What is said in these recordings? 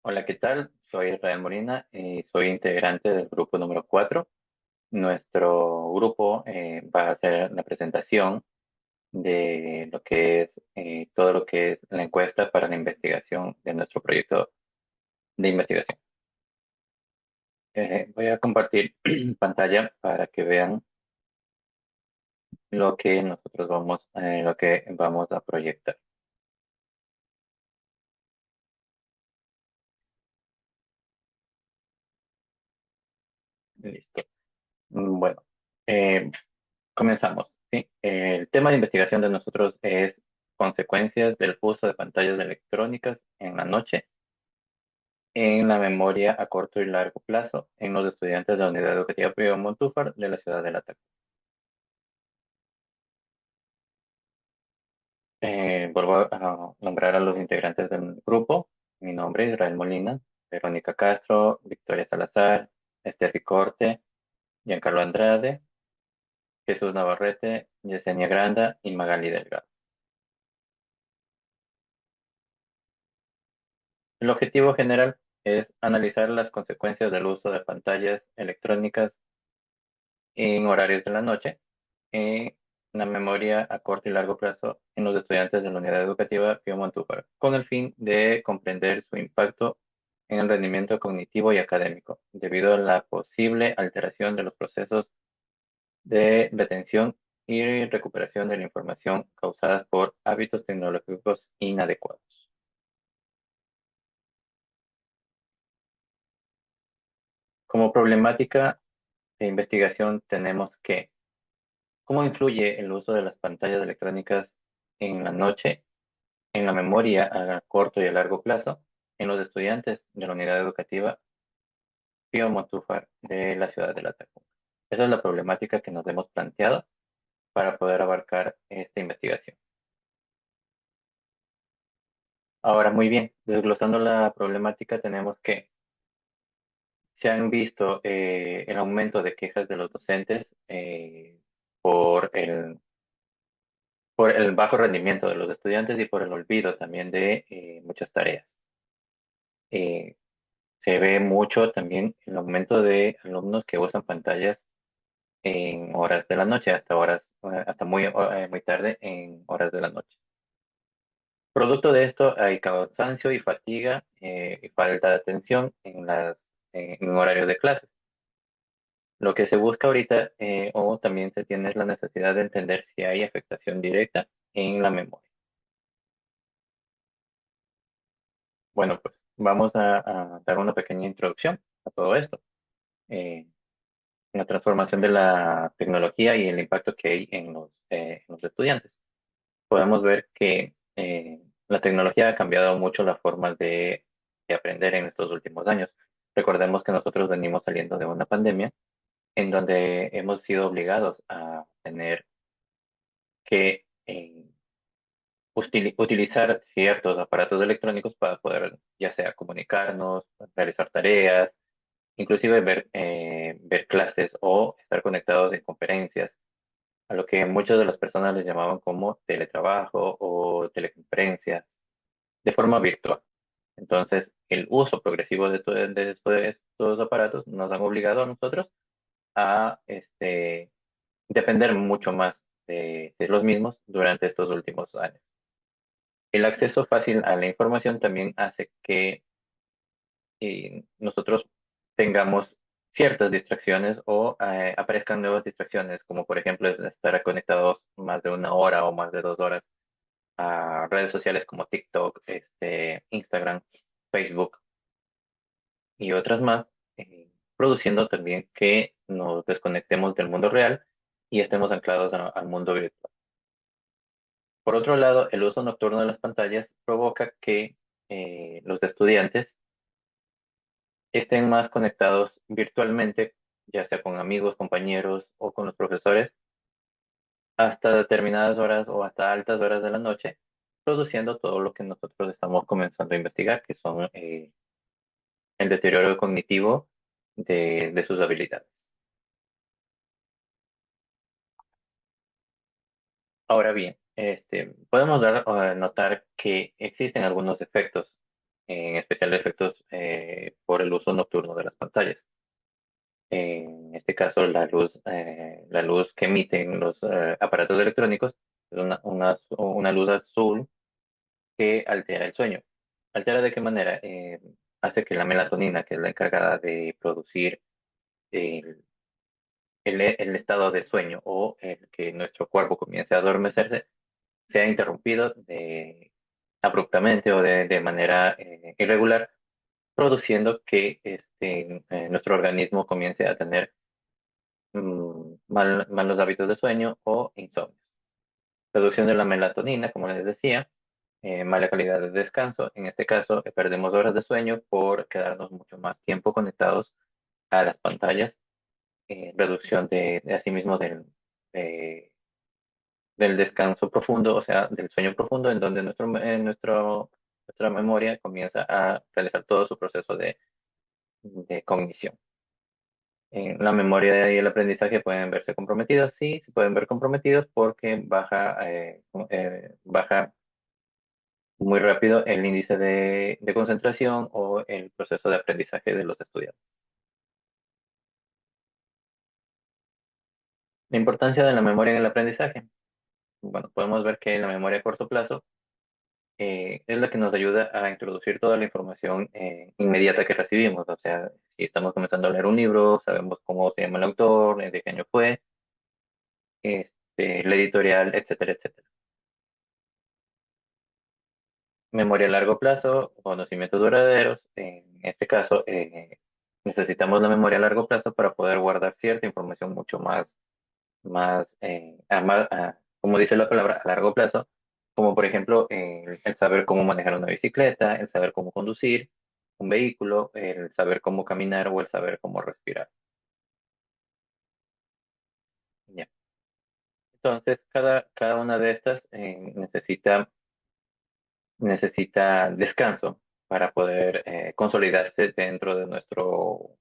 Hola, ¿qué tal? Soy Israel Molina y soy integrante del grupo número 4. Nuestro grupo va a hacer la presentación de lo que es todo lo que es la encuesta para la investigación de nuestro proyecto de investigación. Voy a compartir pantalla para que vean lo que vamos a proyectar. Listo. Bueno, eh, comenzamos, ¿sí? El tema de investigación de nosotros es consecuencias del uso de pantallas electrónicas en la noche en la memoria a corto y largo plazo en los estudiantes de la Unidad Educativa Pío Montúfar de la ciudad de La Tacna. Vuelvo a nombrar a los integrantes del grupo. Mi nombre es Israel Molina, Verónica Castro, Victoria Salazar, Esther Ricorte, Giancarlo Andrade, Jesús Navarrete, Yesenia Granda y Magali Delgado. El objetivo general es analizar las consecuencias del uso de pantallas electrónicas en horarios de la noche, en la memoria a corto y largo plazo en los estudiantes de la unidad educativa Pío Montúfar, con el fin de comprender su impacto en el rendimiento cognitivo y académico, debido a la posible alteración de los procesos de retención y recuperación de la información causadas por hábitos tecnológicos inadecuados. Como problemática de investigación tenemos que ¿cómo influye el uso de las pantallas electrónicas en la noche, en la memoria a corto y a largo plazo, en los estudiantes de la unidad educativa Pío Montúfar de la ciudad de La Tacunga? Esa es la problemática que nos hemos planteado para poder abarcar esta investigación. Ahora, muy bien, desglosando la problemática, tenemos que se han visto el aumento de quejas de los docentes por por el bajo rendimiento de los estudiantes y por el olvido también de muchas tareas. Eh, Se ve mucho también el aumento de alumnos que usan pantallas en horas de la noche, hasta muy tarde en horas de la noche. Producto de esto hay cansancio y fatiga y falta de atención en horarios de clases. Lo que se busca ahorita, o también se tiene es la necesidad de entender si hay afectación directa en la memoria. Bueno, pues vamos a dar una pequeña introducción a todo esto. Eh, la transformación de la tecnología y el impacto que hay en los estudiantes. Podemos ver que la tecnología ha cambiado mucho la forma de aprender en estos últimos años. Recordemos que nosotros venimos saliendo de una pandemia en donde hemos sido obligados a tener que utilizar ciertos aparatos electrónicos para poder ya sea comunicarnos, realizar tareas, inclusive ver clases o estar conectados en conferencias, a lo que muchas de las personas les llamaban como teletrabajo o teleconferencias de forma virtual. Entonces, el uso progresivo de estos aparatos nos han obligado a nosotros a depender mucho más de los mismos durante estos últimos años. El acceso fácil a la información también hace que nosotros tengamos ciertas distracciones o aparezcan nuevas distracciones, como por ejemplo es estar conectados más de una hora o más de 2 horas a redes sociales como TikTok, Instagram, Facebook y otras más, produciendo también que nos desconectemos del mundo real y estemos anclados al mundo virtual. Por otro lado, el uso nocturno de las pantallas provoca que los estudiantes estén más conectados virtualmente, ya sea con amigos, compañeros o con los profesores, hasta determinadas horas o hasta altas horas de la noche, produciendo todo lo que nosotros estamos comenzando a investigar, que son el deterioro cognitivo de sus habilidades. Ahora bien, podemos notar que existen algunos efectos, en especial efectos el uso nocturno de las pantallas. En este caso, la luz que emiten los aparatos electrónicos es una luz azul que altera el sueño. ¿Altera de qué manera? Hace que la melatonina, que es la encargada de producir el, el estado de sueño o el que nuestro cuerpo comience a adormecerse, sea interrumpido abruptamente o de manera irregular, produciendo que nuestro organismo comience a tener malos hábitos de sueño o insomnio. Reducción de la melatonina, como les decía, mala calidad de descanso. En este caso, perdemos horas de sueño por quedarnos mucho más tiempo conectados a las pantallas. Reducción de asimismo de- del descanso profundo, o sea, del sueño profundo, en donde nuestra memoria comienza a realizar todo su proceso de cognición. La memoria y el aprendizaje pueden verse comprometidos, sí, se pueden ver comprometidos porque baja muy rápido el índice de concentración o el proceso de aprendizaje de los estudiantes. La importancia de la memoria en el aprendizaje. Bueno, podemos ver que la memoria a corto plazo es la que nos ayuda a introducir toda la información inmediata que recibimos. O sea, si estamos comenzando a leer un libro, sabemos cómo se llama el autor, de qué año fue, la editorial, etcétera, etcétera. Memoria a largo plazo, conocimientos duraderos. En este caso, necesitamos la memoria a largo plazo para poder guardar cierta información mucho como dice la palabra, a largo plazo, como por ejemplo el saber cómo manejar una bicicleta, el saber cómo conducir un vehículo, el saber cómo caminar o el saber cómo respirar. Ya. Entonces, cada una de estas necesita descanso para poder consolidarse dentro de nuestro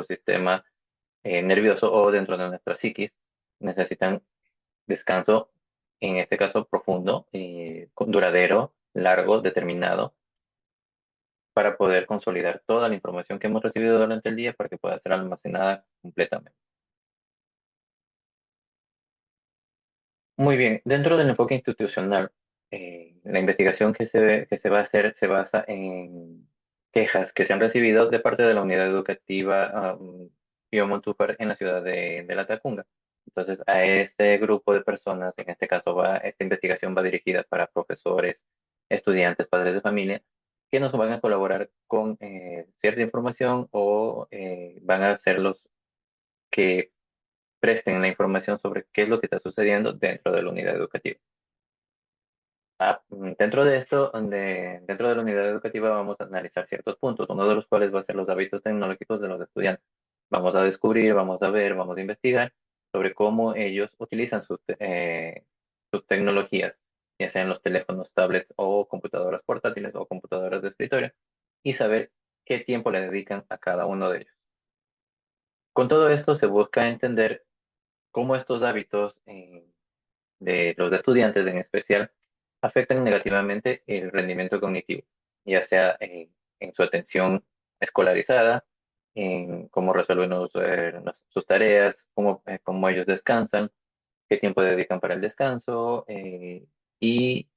sistema nervioso o dentro de nuestra psiquis. Necesitan descanso, en este caso profundo, y duradero, largo, determinado, para poder consolidar toda la información que hemos recibido durante el día para que pueda ser almacenada completamente. Muy bien, dentro del enfoque institucional, la investigación que se va a hacer se basa en quejas que se han recibido de parte de la unidad educativa Pío Montúfar en la ciudad de La Tacunga. Entonces, a este grupo de personas, en este caso esta investigación va dirigida para profesores, estudiantes, padres de familia, que nos van a colaborar con cierta información o van a ser los que presten la información sobre qué es lo que está sucediendo dentro de la unidad educativa. Dentro de esto, dentro de la unidad educativa vamos a analizar ciertos puntos, uno de los cuales va a ser los hábitos tecnológicos de los estudiantes. Vamos a descubrir, vamos a ver, vamos a investigar sobre cómo ellos utilizan sus tecnologías, ya sean los teléfonos, tablets o computadoras portátiles o computadoras de escritorio, y saber qué tiempo le dedican a cada uno de ellos. Con todo esto se busca entender cómo estos hábitos de los estudiantes en especial afectan negativamente el rendimiento cognitivo, ya sea en su atención escolarizada, en cómo resuelven sus tareas, cómo ellos descansan, qué tiempo dedican para el descanso y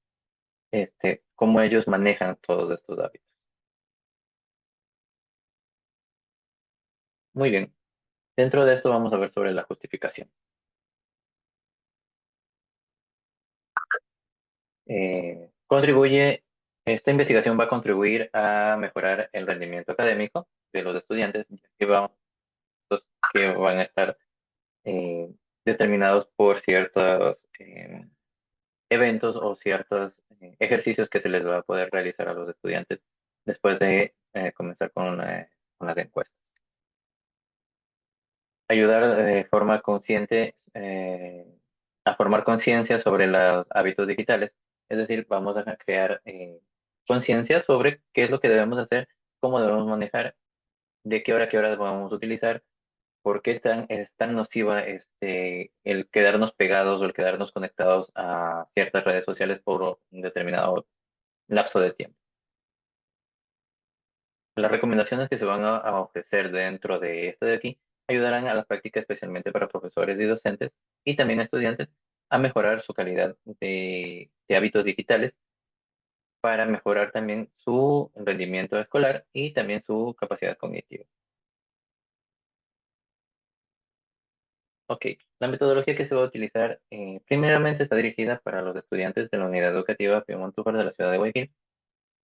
cómo ellos manejan todos estos hábitos. Muy bien, dentro de esto vamos a ver sobre la justificación. Esta investigación va a contribuir a mejorar el rendimiento académico de los estudiantes que van a estar eh, determinados por ciertos eventos o ciertos ejercicios que se les va a poder realizar a los estudiantes después de comenzar con las encuestas. Ayudar de forma consciente a formar conciencia sobre los hábitos digitales, es decir, vamos a crear conciencia sobre qué es lo que debemos hacer, cómo debemos manejar, de qué hora a qué hora vamos a utilizar. ¿Por qué es tan nociva el quedarnos pegados o el quedarnos conectados a ciertas redes sociales por un determinado lapso de tiempo? Las recomendaciones que se van a ofrecer dentro de esto de aquí ayudarán a la práctica especialmente para profesores y docentes y también a estudiantes a mejorar su calidad de hábitos digitales para mejorar también su rendimiento escolar y también su capacidad cognitiva. Ok, la metodología que se va a utilizar primeramente está dirigida para los estudiantes de la unidad educativa Pío Montúfar de la ciudad de Guayaquil,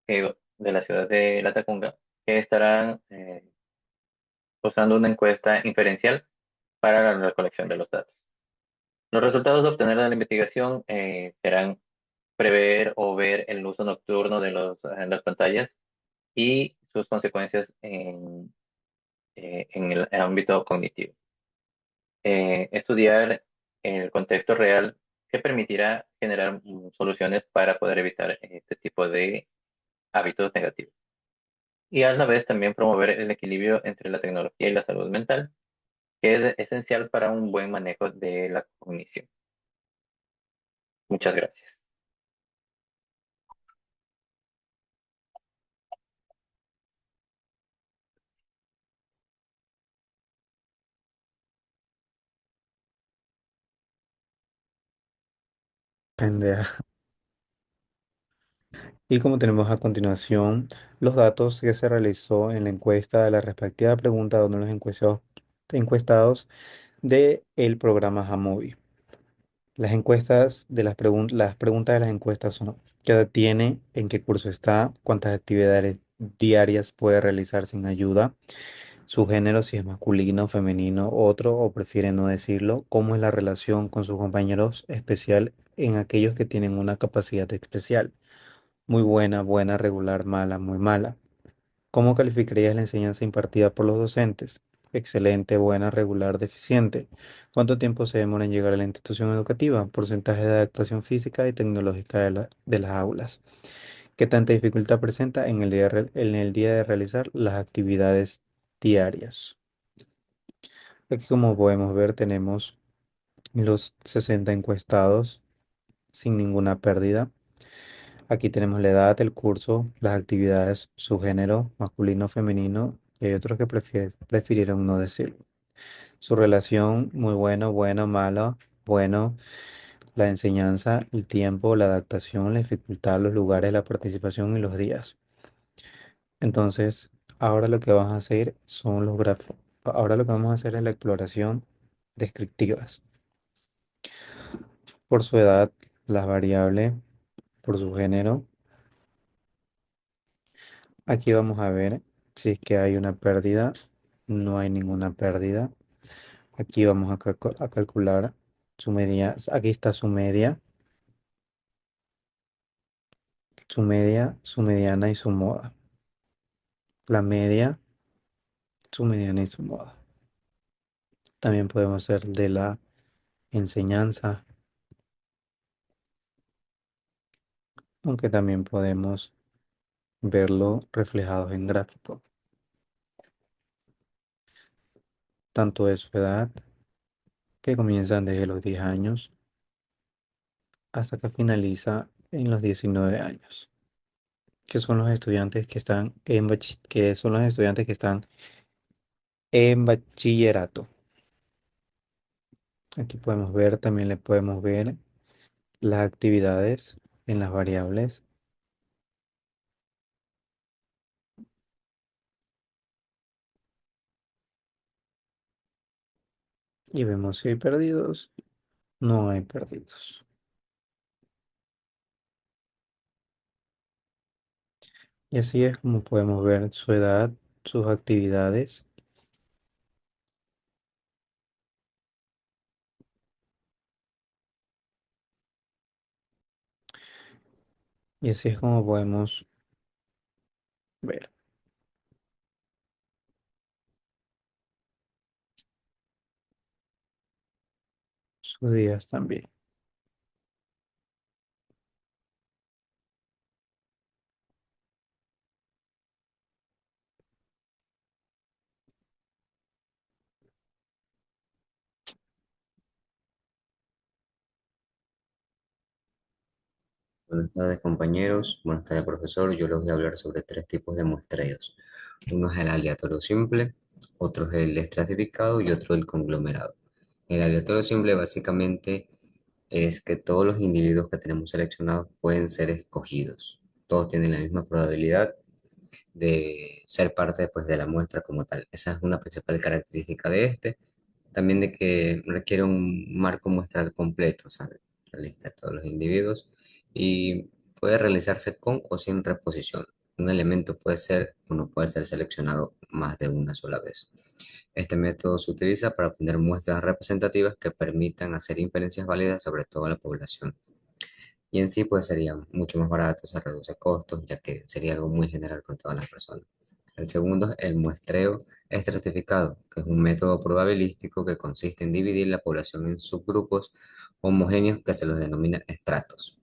de la ciudad de Latacunga, que estarán usando una encuesta inferencial para la recolección de los datos. Los resultados a obtener de la investigación serán prever o ver el uso nocturno de en las pantallas y sus consecuencias en el ámbito cognitivo. Estudiar el contexto real que permitirá generar soluciones para poder evitar este tipo de hábitos negativos. Y a la vez también promover el equilibrio entre la tecnología y la salud mental, que es esencial para un buen manejo de la cognición. Muchas gracias. Pendeja. Y como tenemos a continuación los datos que se realizó en la encuesta de la respectiva pregunta donde los encuestados de el programa Jamovi. Las encuestas de las preguntas de las encuestas son: ¿qué edad tiene? ¿En qué curso está? ¿Cuántas actividades diarias puede realizar sin ayuda? Su género, si es masculino, femenino, otro o prefiere no decirlo. ¿Cómo es la relación con sus compañeros, especial en aquellos que tienen una capacidad especial? Muy buena, buena, regular, mala, muy mala. ¿Cómo calificarías la enseñanza impartida por los docentes? Excelente, buena, regular, deficiente. ¿Cuánto tiempo se demora en llegar a la institución educativa? Porcentaje de adaptación física y tecnológica de las aulas. ¿Qué tanta dificultad presenta en el en el día de realizar las actividades diarias? Aquí, como podemos ver, tenemos los 60 encuestados sin ninguna pérdida. Aquí tenemos la edad, el curso, las actividades, su género, masculino, femenino, y hay otros que prefirieron no decirlo. Su relación, muy bueno, bueno, malo, bueno, la enseñanza, el tiempo, la adaptación, la dificultad, los lugares, la participación y los días. Entonces, ahora lo que vamos a hacer son los grafos. Ahora lo que vamos a hacer es la exploración descriptivas. Por su edad, las variables, por su género. Aquí vamos a ver si es que hay una pérdida. No hay ninguna pérdida. Aquí vamos a calcular su media. Aquí está su mediana y su moda. La media, su mediana y su moda. También podemos hacer de la enseñanza, aunque también podemos verlo reflejado en gráfico, tanto de su edad, que comienzan desde los 10 años, hasta que finaliza en los 19 años, que son los estudiantes que están que son los estudiantes que están en bachillerato. Aquí podemos ver, también le podemos ver las actividades en las variables y vemos si hay perdidos. No hay perdidos. Y así es como podemos ver su edad, sus actividades, y así es como podemos ver sus días también. Buenas tardes, compañeros. Buenas tardes, profesor. Yo les voy a hablar sobre tres tipos de muestreos. Uno es el aleatorio simple, otro es el estratificado y otro el conglomerado. El aleatorio simple básicamente es que todos los individuos que tenemos seleccionados pueden ser escogidos. Todos tienen la misma probabilidad de ser parte pues, de la muestra como tal. Esa es una principal característica de este. También de que requiere un marco muestral completo, o sea, la lista de todos los individuos y puede realizarse con o sin reposición. Un elemento puede ser o no puede ser seleccionado más de una sola vez. Este método se utiliza para obtener muestras representativas que permitan hacer inferencias válidas sobre toda la población. Y en sí, pues sería mucho más barato, se reduce costos, ya que sería algo muy general con todas las personas. El segundo es el muestreo estratificado, que es un método probabilístico que consiste en dividir la población en subgrupos homogéneos que se los denomina estratos,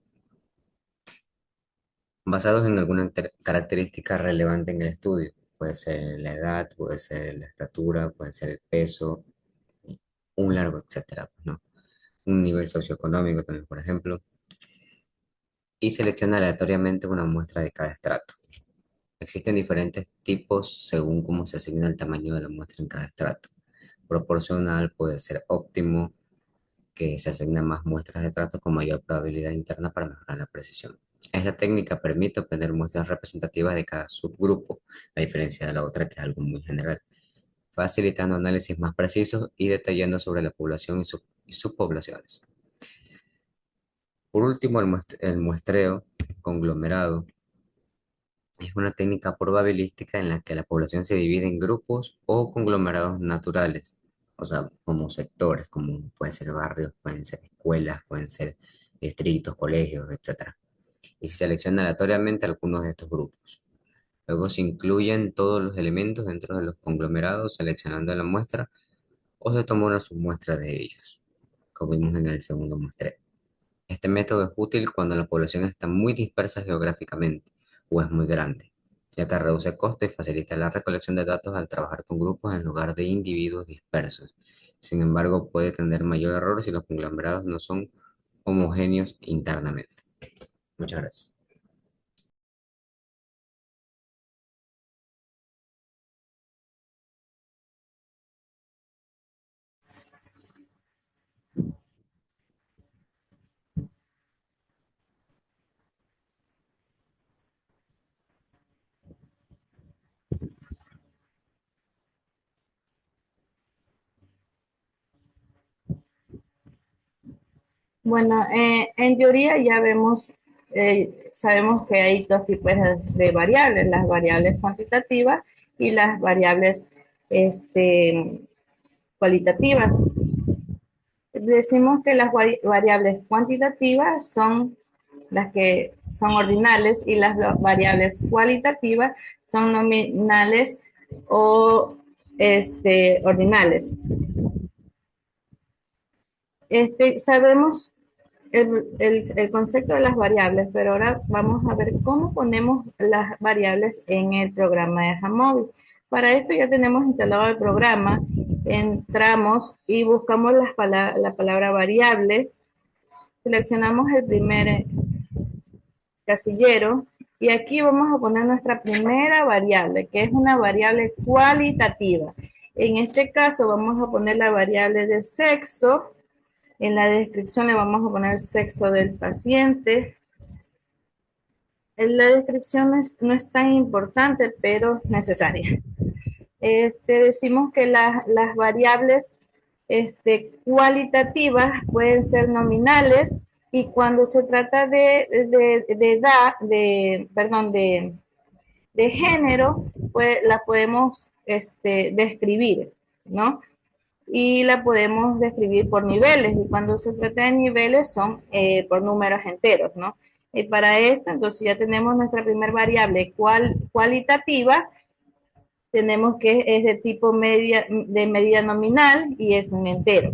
basados en alguna característica relevante en el estudio. Puede ser la edad, puede ser la estatura, puede ser el peso, un largo, etcétera, ¿no? Un nivel socioeconómico también, por ejemplo, y selecciona aleatoriamente una muestra de cada estrato. Existen diferentes tipos según cómo se asigna el tamaño de la muestra en cada estrato. Proporcional puede ser óptimo, que se asignan más muestras de estratos con mayor probabilidad interna para mejorar la precisión. Esta técnica permite obtener muestras representativas de cada subgrupo, a diferencia de la otra que es algo muy general, facilitando análisis más precisos y detallando sobre la población y subpoblaciones. Por último, el muestreo conglomerado es una técnica probabilística en la que la población se divide en grupos o conglomerados naturales, o sea, como sectores, como pueden ser barrios, pueden ser escuelas, pueden ser distritos, colegios, etcétera. Y se selecciona aleatoriamente algunos de estos grupos. Luego se incluyen todos los elementos dentro de los conglomerados seleccionando la muestra o se toma una submuestra de ellos, como vimos en el segundo muestreo. Este método es útil cuando la población está muy dispersa geográficamente o es muy grande, ya que reduce costos y facilita la recolección de datos al trabajar con grupos en lugar de individuos dispersos. Sin embargo, puede tener mayor error si los conglomerados no son homogéneos internamente. Muchas gracias. Bueno, en teoría ya sabemos que hay dos tipos de variables, las variables cuantitativas y las variables este, cualitativas. Decimos que las variables cuantitativas son las que son ordinales y las variables cualitativas son nominales o ordinales. Sabemos el concepto de las variables, pero ahora vamos a ver cómo ponemos las variables en el programa de Jamovi. Para esto ya tenemos instalado el programa, entramos y buscamos la palabra variable, seleccionamos el primer casillero y aquí vamos a poner nuestra primera variable, que es una variable cualitativa. En este caso vamos a poner la variable de sexo. En la descripción le vamos a poner el sexo del paciente. En la descripción no es tan importante, pero es necesaria. Decimos que las variables cualitativas pueden ser nominales y cuando se trata de género, pues la podemos describir, ¿no? Y la podemos describir por niveles, y cuando se trata de niveles son por números enteros, ¿no? Y para esto, entonces ya tenemos nuestra primera variable cualitativa, tenemos que es de tipo de medida nominal y es un entero,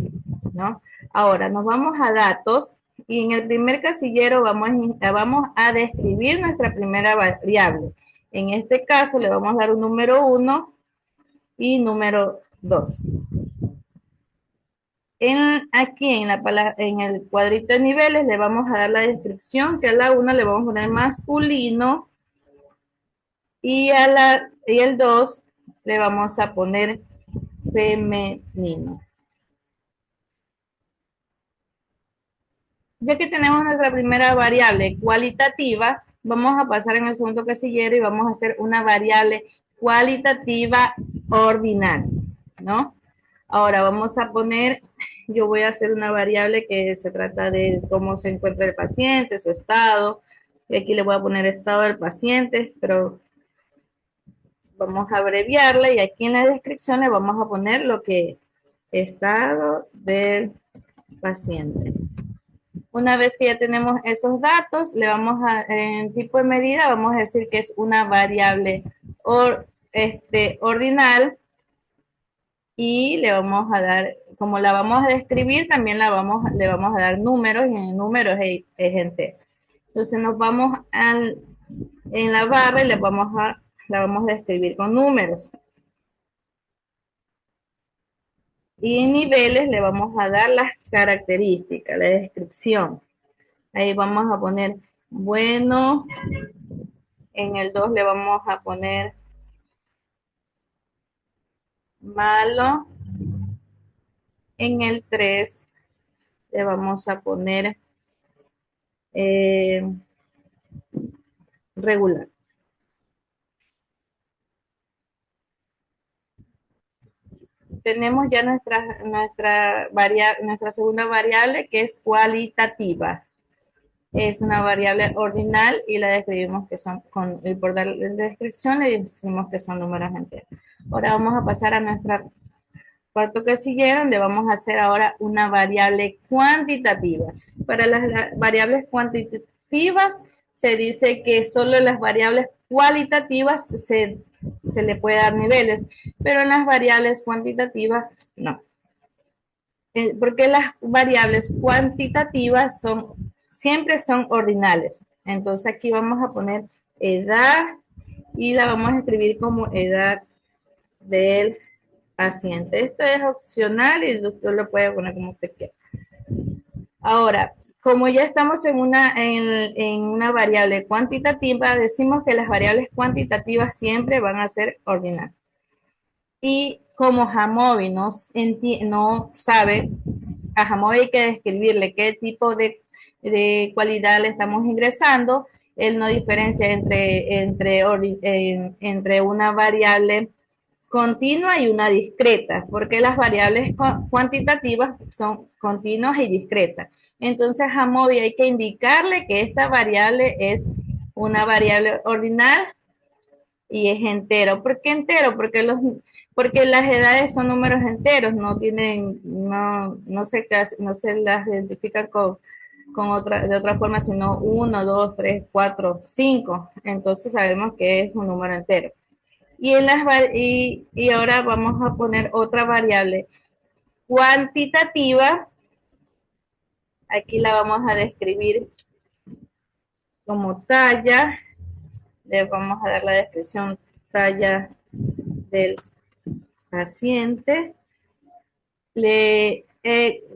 ¿no? Ahora nos vamos a datos y en el primer casillero vamos a describir nuestra primera variable. En este caso le vamos a dar un número 1 y número 2. aquí en el cuadrito de niveles le vamos a dar la descripción, que a la 1 le vamos a poner masculino y el 2 le vamos a poner femenino. Ya que tenemos nuestra primera variable cualitativa, vamos a pasar en el segundo casillero y vamos a hacer una variable cualitativa ordinal, ¿no? Ahora vamos a poner, yo voy a hacer una variable que se trata de cómo se encuentra el paciente, su estado, y aquí le voy a poner estado del paciente, pero vamos a abreviarla y aquí en la descripción le vamos a poner lo que estado del paciente. Una vez que ya tenemos esos datos, le vamos a, en tipo de medida, vamos a decir que es una variable ordinal y le vamos a dar, como la vamos a describir, también le vamos a dar números y en números es entero. Entonces nos vamos en la barra y la vamos a describir con números. Y en niveles le vamos a dar las características, la descripción. Ahí vamos a poner bueno. En el 2 le vamos a poner malo. En el 3 le vamos a poner regular. Tenemos ya nuestra segunda variable, que es cualitativa. Es una variable ordinal y la describimos que son, por darle descripción le decimos que son números enteros. Ahora vamos a pasar a nuestra cuarto casillero, donde vamos a hacer ahora una variable cuantitativa. Para las variables cuantitativas se dice que solo las variables cualitativas se le puede dar niveles, pero en las variables cuantitativas no. Porque las variables cuantitativas siempre son ordinales. Entonces aquí vamos a poner edad y la vamos a escribir como edad del paciente. Esto es opcional y usted lo puede poner como usted quiera. Ahora, como ya estamos en una variable cuantitativa, decimos que las variables cuantitativas siempre van a ser ordinales. Y como Jamovi no sabe, a Jamovi hay que describirle qué tipo de cualidad le estamos ingresando. Él no diferencia entre una variable continua y una discreta, porque las variables cuantitativas son continuas y discretas. Entonces a Jamovi hay que indicarle que esta variable es una variable ordinal y es entero. ¿Por qué entero? Porque las edades son números enteros, no se las identifican de otra forma, sino 1, 2, 3, 4, 5. Entonces sabemos que es un número entero. Y ahora vamos a poner otra variable cuantitativa. Aquí la vamos a describir como talla. Le vamos a dar la descripción talla del paciente.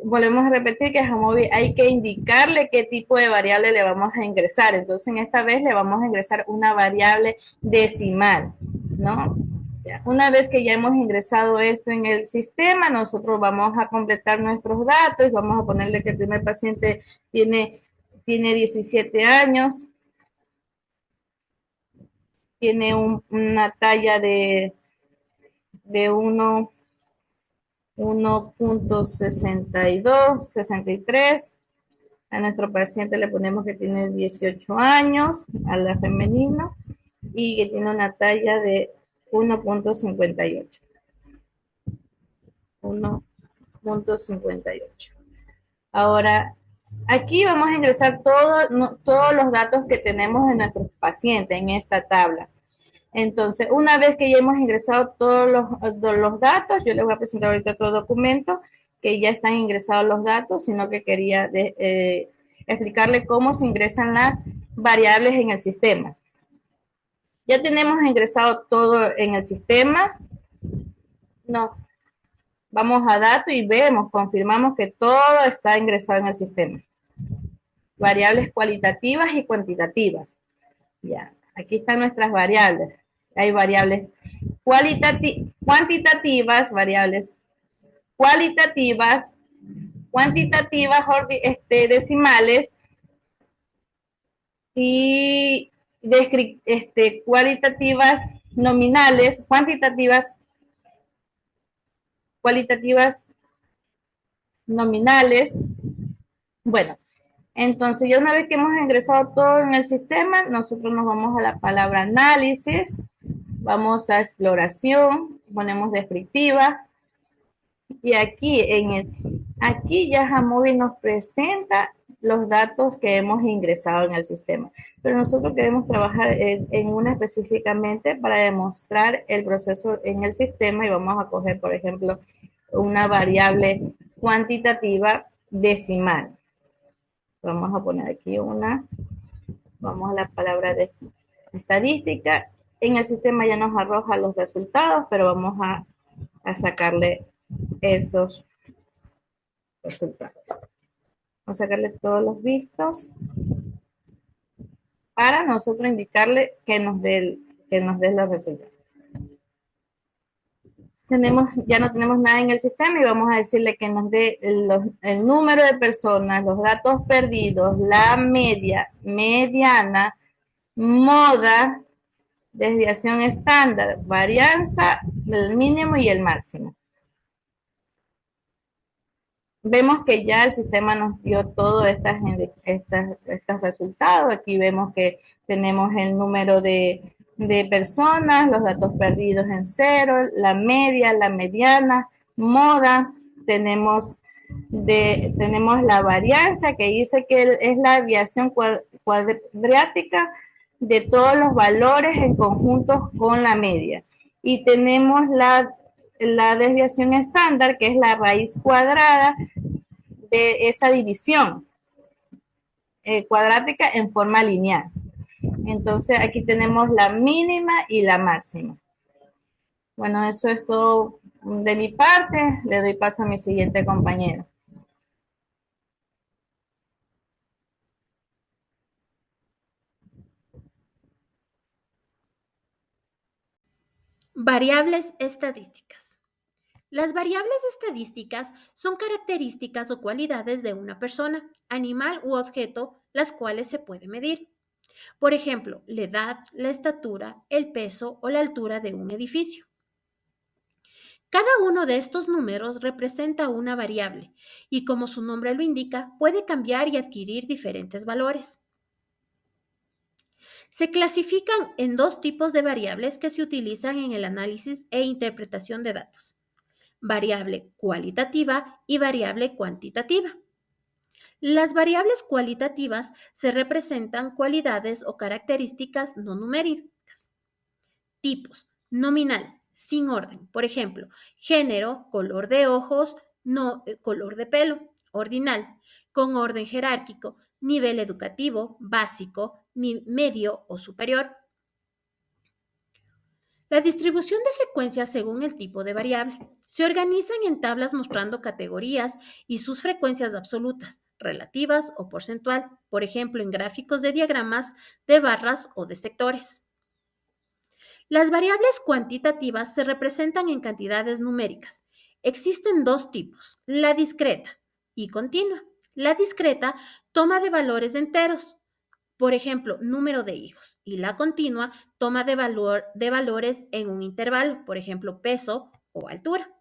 Volvemos a repetir que a Jamovi hay que indicarle qué tipo de variable le vamos a ingresar. Entonces, en esta vez le vamos a ingresar una variable decimal, ¿no? Una vez que ya hemos ingresado esto en el sistema, nosotros vamos a completar nuestros datos. Vamos a ponerle que el primer paciente tiene 17 años. Tiene una talla de 1.62, 63. A nuestro paciente le ponemos que tiene 18 años, a la femenina, y que tiene una talla de 1.58. 1.58. Ahora, aquí vamos a ingresar todos los datos que tenemos en nuestros pacientes en esta tabla. Entonces, una vez que ya hemos ingresado todos los datos, yo les voy a presentar ahorita otro documento que ya están ingresados los datos, sino que quería explicarle cómo se ingresan las variables en el sistema. Ya tenemos ingresado todo en el sistema. No. Vamos a datos y vemos, confirmamos que todo está ingresado en el sistema. Variables cualitativas y cuantitativas. Ya, aquí están nuestras variables. Hay variables cuantitativas, variables cualitativas, cuantitativas decimales y cualitativas nominales, cualitativas nominales. Bueno, entonces ya una vez que hemos ingresado todo en el sistema, nosotros nos vamos a la palabra análisis, vamos a exploración, ponemos descriptiva, y aquí aquí ya Jamovi nos presenta los datos que hemos ingresado en el sistema. Pero nosotros queremos trabajar en una específicamente para demostrar el proceso en el sistema y vamos a coger, por ejemplo, una variable cuantitativa decimal. Vamos a poner aquí vamos a la palabra de estadística. En el sistema ya nos arroja los resultados, pero vamos a sacarle esos resultados. Vamos a sacarle todos los vistos para nosotros indicarle que nos dé los resultados. Ya no tenemos nada en el sistema y vamos a decirle que nos dé el número de personas, los datos perdidos, la media, mediana, moda, desviación estándar, varianza, el mínimo y el máximo. Vemos que ya el sistema nos dio todos estos resultados. Aquí vemos que tenemos el número de personas, los datos perdidos en 0, la media, la mediana, moda, tenemos la varianza que dice que es la desviación cuadrática de todos los valores en conjuntos con la media. Y tenemos la desviación estándar, que es la raíz cuadrada de esa división cuadrática en forma lineal. Entonces aquí tenemos la mínima y la máxima. Bueno, eso es todo de mi parte. Le doy paso a mi siguiente compañero. Variables estadísticas. Las variables estadísticas son características o cualidades de una persona, animal u objeto, las cuales se puede medir. Por ejemplo, la edad, la estatura, el peso o la altura de un edificio. Cada uno de estos números representa una variable y, como su nombre lo indica, puede cambiar y adquirir diferentes valores. Se clasifican en dos tipos de variables que se utilizan en el análisis e interpretación de datos: variable cualitativa y variable cuantitativa. Las variables cualitativas se representan cualidades o características no numéricas. Tipos: nominal, sin orden. Por ejemplo, género, color de ojos, color de pelo. Ordinal, con orden jerárquico, nivel educativo, básico, medio o superior. La distribución de frecuencias según el tipo de variable. Se organizan en tablas mostrando categorías y sus frecuencias absolutas, relativas o porcentual, por ejemplo, en gráficos de diagramas de barras o de sectores. Las variables cuantitativas se representan en cantidades numéricas. Existen dos tipos: la discreta y continua. La discreta toma de valores enteros, por ejemplo, número de hijos, y la continua toma de valores en un intervalo, por ejemplo, peso o altura.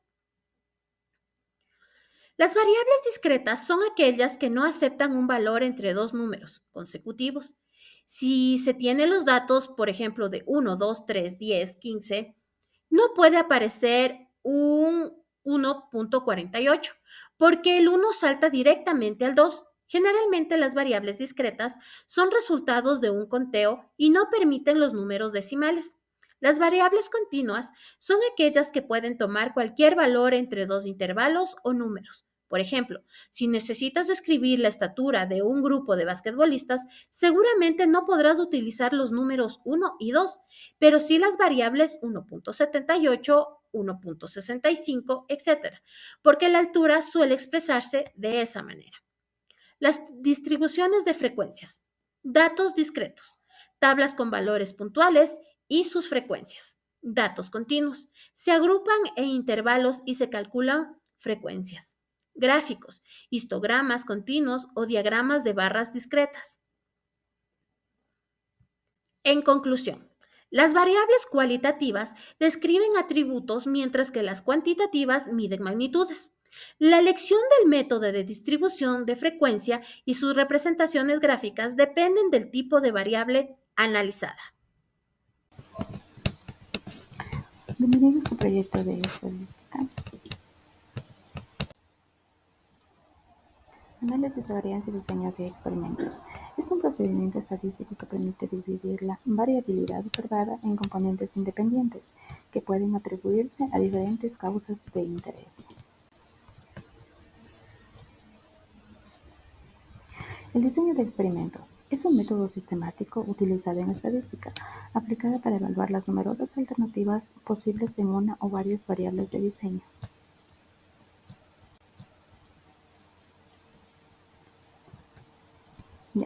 Las variables discretas son aquellas que no aceptan un valor entre dos números consecutivos. Si se tienen los datos, por ejemplo, de 1, 2, 3, 10, 15, no puede aparecer un 1.48, porque el 1 salta directamente al 2. Generalmente las variables discretas son resultados de un conteo y no permiten los números decimales. Las variables continuas son aquellas que pueden tomar cualquier valor entre dos intervalos o números. Por ejemplo, si necesitas describir la estatura de un grupo de basquetbolistas, seguramente no podrás utilizar los números 1 y 2, pero sí las variables 1.78, 1.65, etc., porque la altura suele expresarse de esa manera. Las distribuciones de frecuencias. Datos discretos. Tablas con valores puntuales y sus frecuencias. Datos continuos. Se agrupan en intervalos y se calculan frecuencias. Gráficos, histogramas continuos o diagramas de barras discretas. En conclusión, las variables cualitativas describen atributos mientras que las cuantitativas miden magnitudes. La elección del método de distribución de frecuencia y sus representaciones gráficas dependen del tipo de variable analizada. Bienvenidos a su proyecto de estadística. Análisis de varianza y diseño de experimentos. Es un procedimiento estadístico que permite dividir la variabilidad observada en componentes independientes que pueden atribuirse a diferentes causas de interés. El diseño de experimentos es un método sistemático utilizado en estadística, aplicada para evaluar las numerosas alternativas posibles en una o varias variables de diseño.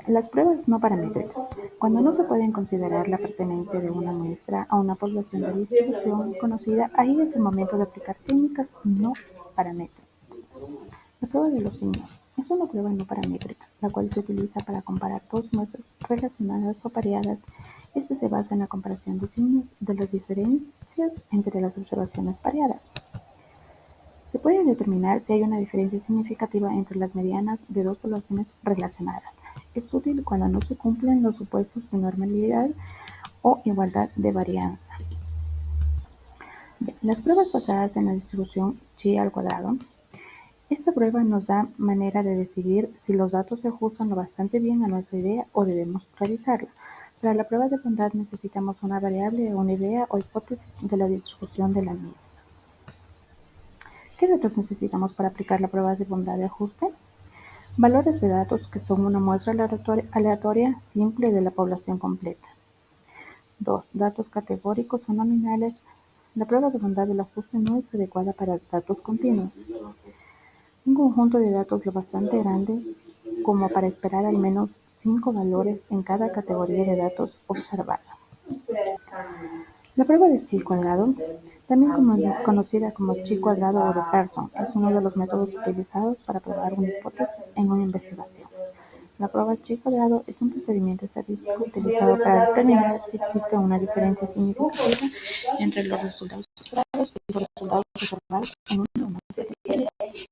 Las pruebas no paramétricas. Cuando no se puede considerar la pertenencia de una muestra a una población de distribución conocida, ahí es el momento de aplicar técnicas no paramétricas. La prueba de los signos es una prueba no paramétrica, la cual se utiliza para comparar dos muestras relacionadas o pareadas. Este se basa en la comparación de signos de las diferencias entre las observaciones pareadas. Se puede determinar si hay una diferencia significativa entre las medianas de dos poblaciones relacionadas. Es útil cuando no se cumplen los supuestos de normalidad o igualdad de varianza. Las pruebas basadas en la distribución chi al cuadrado. Esta prueba nos da manera de decidir si los datos se ajustan lo bastante bien a nuestra idea o debemos revisarla. Para la prueba de bondad necesitamos una variable o una idea o hipótesis de la distribución de la misma. ¿Qué datos necesitamos para aplicar la prueba de bondad de ajuste? Valores de datos que son una muestra aleatoria simple de la población completa. 2. Datos categóricos o nominales. La prueba de bondad del ajuste no es adecuada para datos continuos. Un conjunto de datos lo bastante grande como para esperar al menos 5 valores en cada categoría de datos observada. La prueba de chi cuadrado, también conocida como chi cuadrado o de Pearson, es uno de los métodos utilizados para probar una hipótesis en una investigación. La prueba chi cuadrado es un procedimiento estadístico utilizado para determinar si existe una diferencia significativa entre los resultados esperados y los resultados observados en una o más categorías.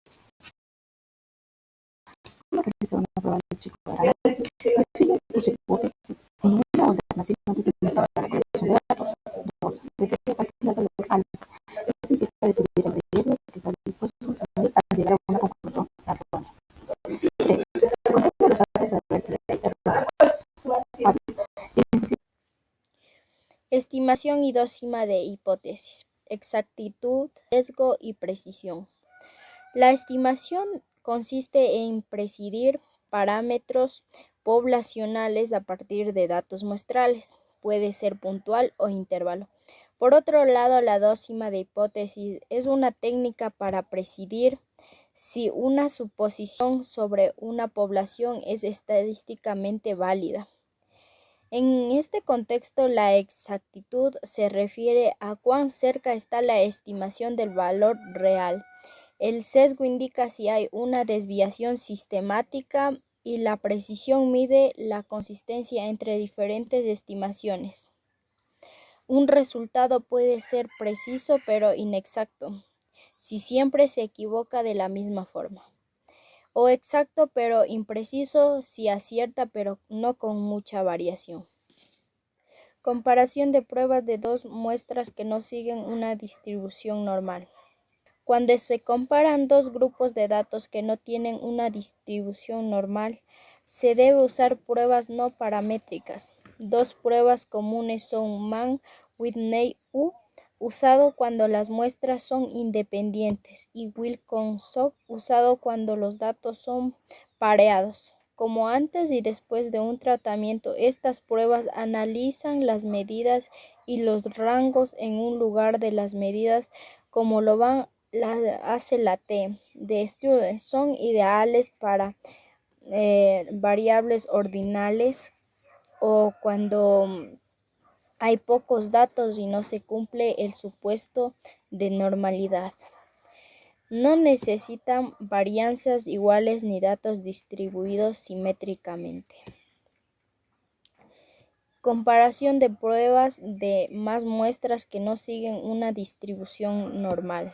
¿Cómo realizar una prueba de chi cuadrado? Define sus hipótesis en una alternativa antes de iniciar la recolección de datos. 2. Desea calcular los altos. Así empieza a decidir el riesgo de que está dispuesto a llegar a una conclusión errónea. 3. Se contempla los datos para ver si hay errores. Estimación y dosima de hipótesis, exactitud, sesgo y precisión. La estimación consiste en precidir parámetros poblacionales a partir de datos muestrales. Puede ser puntual o intervalo. Por otro lado, la dosima de hipótesis es una técnica para precidir si una suposición sobre una población es estadísticamente válida. En este contexto, la exactitud se refiere a cuán cerca está la estimación del valor real. El sesgo indica si hay una desviación sistemática y la precisión mide la consistencia entre diferentes estimaciones. Un resultado puede ser preciso pero inexacto, si siempre se equivoca de la misma forma. O exacto pero impreciso si acierta pero no con mucha variación. Comparación de pruebas de dos muestras que no siguen una distribución normal. Cuando se comparan dos grupos de datos que no tienen una distribución normal, se debe usar pruebas no paramétricas. Dos pruebas comunes son Mann-Whitney-U, usado cuando las muestras son independientes, y Wilcoxon, usado cuando los datos son pareados. Como antes y después de un tratamiento, estas pruebas analizan las medidas y los rangos en un lugar de las medidas como hace la T de Student, son ideales para variables ordinales o cuando hay pocos datos y no se cumple el supuesto de normalidad. No necesitan varianzas iguales ni datos distribuidos simétricamente. Comparación de pruebas de más muestras que no siguen una distribución normal.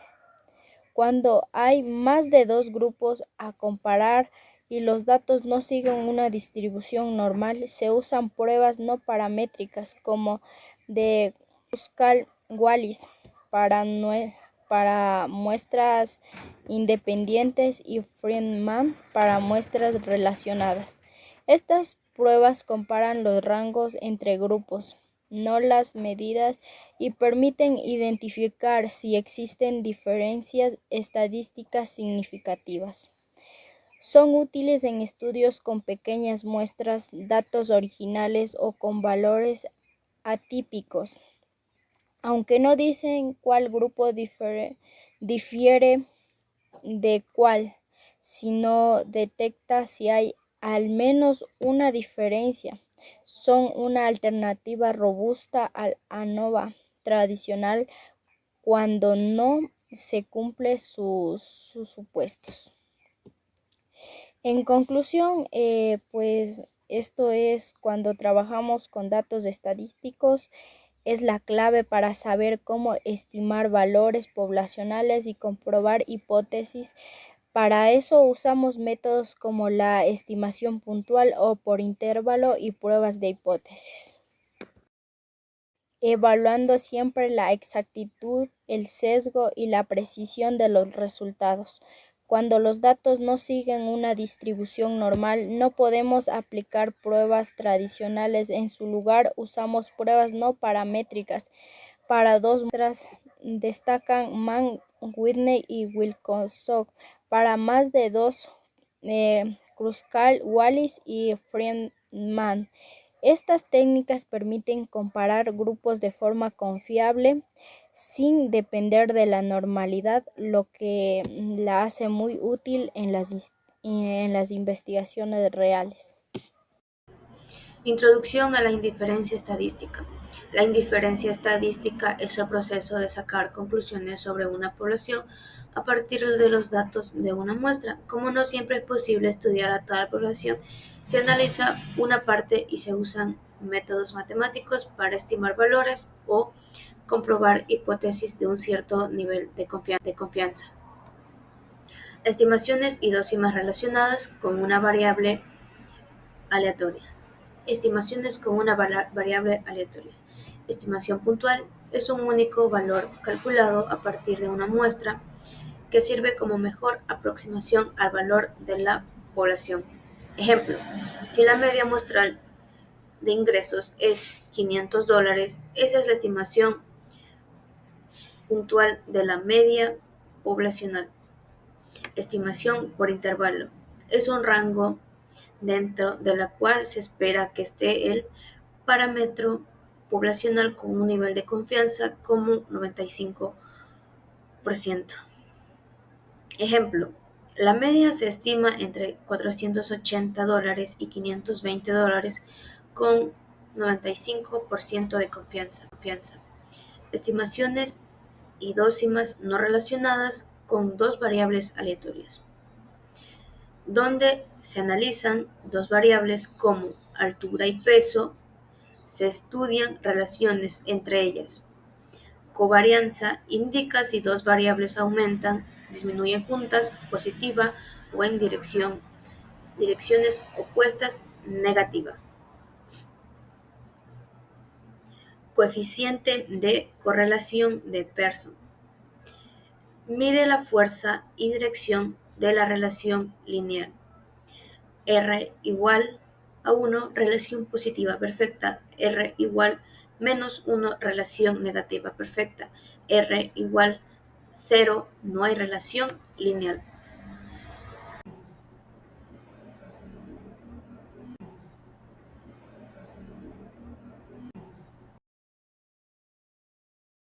Cuando hay más de 2 grupos a comparar y los datos no siguen una distribución normal, se usan pruebas no paramétricas como de Kruskal-Wallis para muestras independientes y Friedman para muestras relacionadas. Estas pruebas comparan los rangos entre grupos, no las medidas, y permiten identificar si existen diferencias estadísticas significativas. Son útiles en estudios con pequeñas muestras, datos originales o con valores atípicos. Aunque no dicen cuál grupo difiere de cuál, sino detecta si hay al menos una diferencia. Son una alternativa robusta al ANOVA tradicional cuando no se cumplen sus supuestos. En conclusión, pues esto es cuando trabajamos con datos estadísticos, es la clave para saber cómo estimar valores poblacionales y comprobar hipótesis. Para eso usamos métodos como la estimación puntual o por intervalo y pruebas de hipótesis, evaluando siempre la exactitud, el sesgo y la precisión de los resultados. Cuando los datos no siguen una distribución normal, no podemos aplicar pruebas tradicionales. En su lugar, usamos pruebas no paramétricas. Para 2 muestras destacan Mann, Whitney y Wilcoxon. Para más de 2, Kruskal-Wallis y Friedman. Estas técnicas permiten comparar grupos de forma confiable sin depender de la normalidad, lo que la hace muy útil en las investigaciones reales. Introducción a la indiferencia estadística. La indiferencia estadística es el proceso de sacar conclusiones sobre una población a partir de los datos de una muestra. Como no siempre es posible estudiar a toda la población, se analiza una parte y se usan métodos matemáticos para estimar valores o comprobar hipótesis de un cierto nivel de confianza. Estimaciones y dócimas relacionadas con una variable aleatoria. Estimaciones con una variable aleatoria. Estimación puntual es un único valor calculado a partir de una muestra que sirve como mejor aproximación al valor de la población. Ejemplo, si la media muestral de ingresos es $500, esa es la estimación puntual de la media poblacional. Estimación por intervalo es un rango dentro de la cual se espera que esté el parámetro poblacional con un nivel de confianza como 95%. Ejemplo, la media se estima entre $480 y $520 con 95% de confianza. Estimaciones y dócimas no relacionadas con dos variables aleatorias, donde se analizan dos variables como altura y peso, se estudian relaciones entre ellas. Covarianza indica si dos variables aumentan, disminuyen juntas, positiva o en direcciones opuestas, negativa. Coeficiente de correlación de Pearson. Mide la fuerza y dirección de la relación lineal. R igual a 1, relación positiva perfecta. R igual menos 1, relación negativa perfecta. R igual 0, no hay relación lineal.